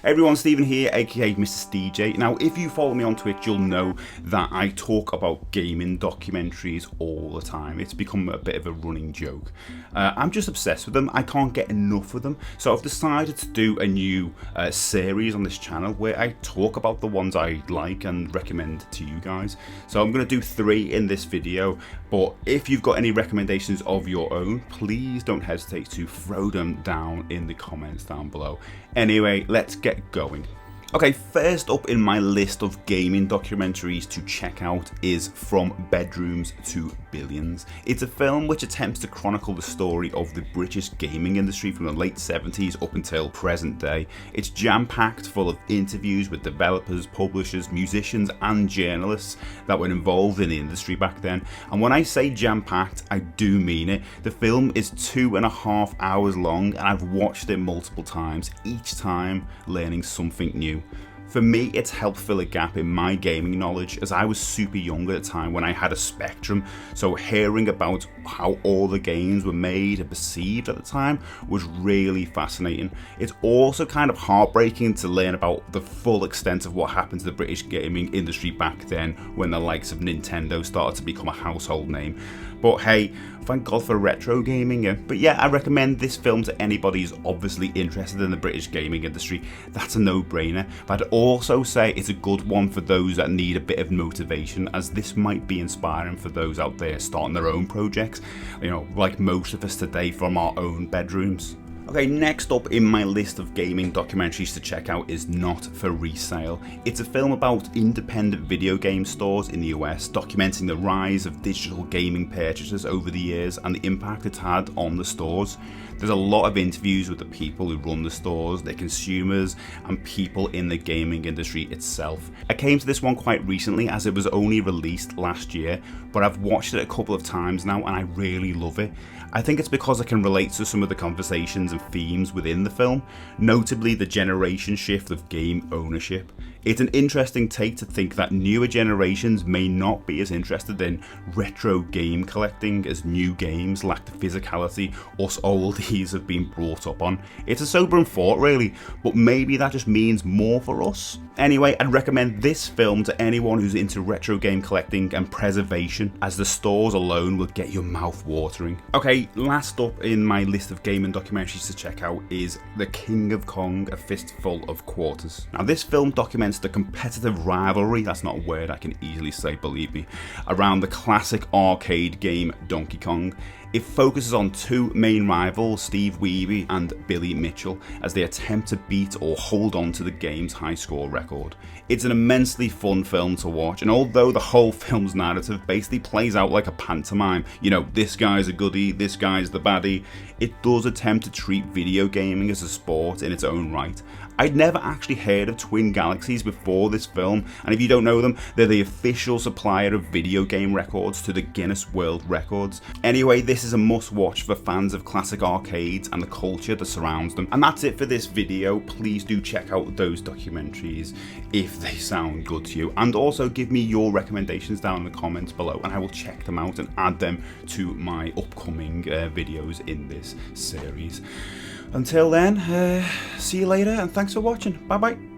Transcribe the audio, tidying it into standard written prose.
Hey everyone, Stephen here, aka MrSteJ. Now, if you follow me on Twitch, you'll know that I talk about gaming documentaries all the time. It's become a bit of a running joke. I'm just obsessed with them. I can't get enough of them. So I've decided to do a new series on this channel where I talk about the ones I like and recommend to you guys. So I'm going to do 3 in this video, but if you've got any recommendations of your own, please don't hesitate to throw them down in the comments down below. Anyway, let's get going. Okay, first up in my list of gaming documentaries to check out is From Bedrooms to Billions. It's a film which attempts to chronicle the story of the British gaming industry from the late 70s up until present day. It's jam-packed full of interviews with developers, publishers, musicians and journalists that were involved in the industry back then. And when I say jam-packed, I do mean it. The film is 2.5 hours long and I've watched it multiple times, each time learning something new. For me, it's helped fill a gap in my gaming knowledge, as I was super young at the time when I had a Spectrum, so hearing about how all the games were made and perceived at the time was really fascinating. It's also kind of heartbreaking to learn about the full extent of what happened to the British gaming industry back then when the likes of Nintendo started to become a household name. But hey, thank God for retro gaming. But yeah, I recommend this film to anybody who's obviously interested in the British gaming industry. That's a no-brainer. But I'd also say it's a good one for those that need a bit of motivation, as this might be inspiring for those out there starting their own projects, you know, like most of us today from our own bedrooms. Okay, next up in my list of gaming documentaries to check out is Not For Resale. It's a film about independent video game stores in the US, documenting the rise of digital gaming purchases over the years and the impact it's had on the stores. There's a lot of interviews with the people who run the stores, their consumers, and people in the gaming industry itself. I came to this one quite recently as it was only released last year, but I've watched it a couple of times now and I really love it. I think it's because I can relate to some of the conversations and themes within the film, notably the generation shift of game ownership. It's an interesting take to think that newer generations may not be as interested in retro game collecting as new games lack the physicality us oldies have been brought up on. It's a sobering thought really, but maybe that just means more for us. Anyway, I'd recommend this film to anyone who's into retro game collecting and preservation, as the stores alone will get your mouth watering. Okay, last up in my list of gaming documentaries to check out is The King of Kong, A Fistful of Quarters. Now this film documents the competitive rivalry, that's not a word I can easily say, believe me, around the classic arcade game Donkey Kong. It focuses on 2 main rivals, Steve Wiebe and Billy Mitchell, as they attempt to beat or hold on to the game's high score record. It's an immensely fun film to watch, and although the whole film's narrative basically plays out like a pantomime, you know, this guy's a goodie, this guy's the baddie, it does attempt to treat video gaming as a sport in its own right. I'd never actually heard of Twin Galaxies before this film, and if you don't know them, they're the official supplier of video game records to the Guinness World Records. Anyway, this is a must-watch for fans of classic arcades and the culture that surrounds them. And that's it for this video. Please do check out those documentaries if they sound good to you, and also give me your recommendations down in the comments below and I will check them out and add them to my upcoming videos in this series. Until then, see you later and thanks for watching. Bye bye.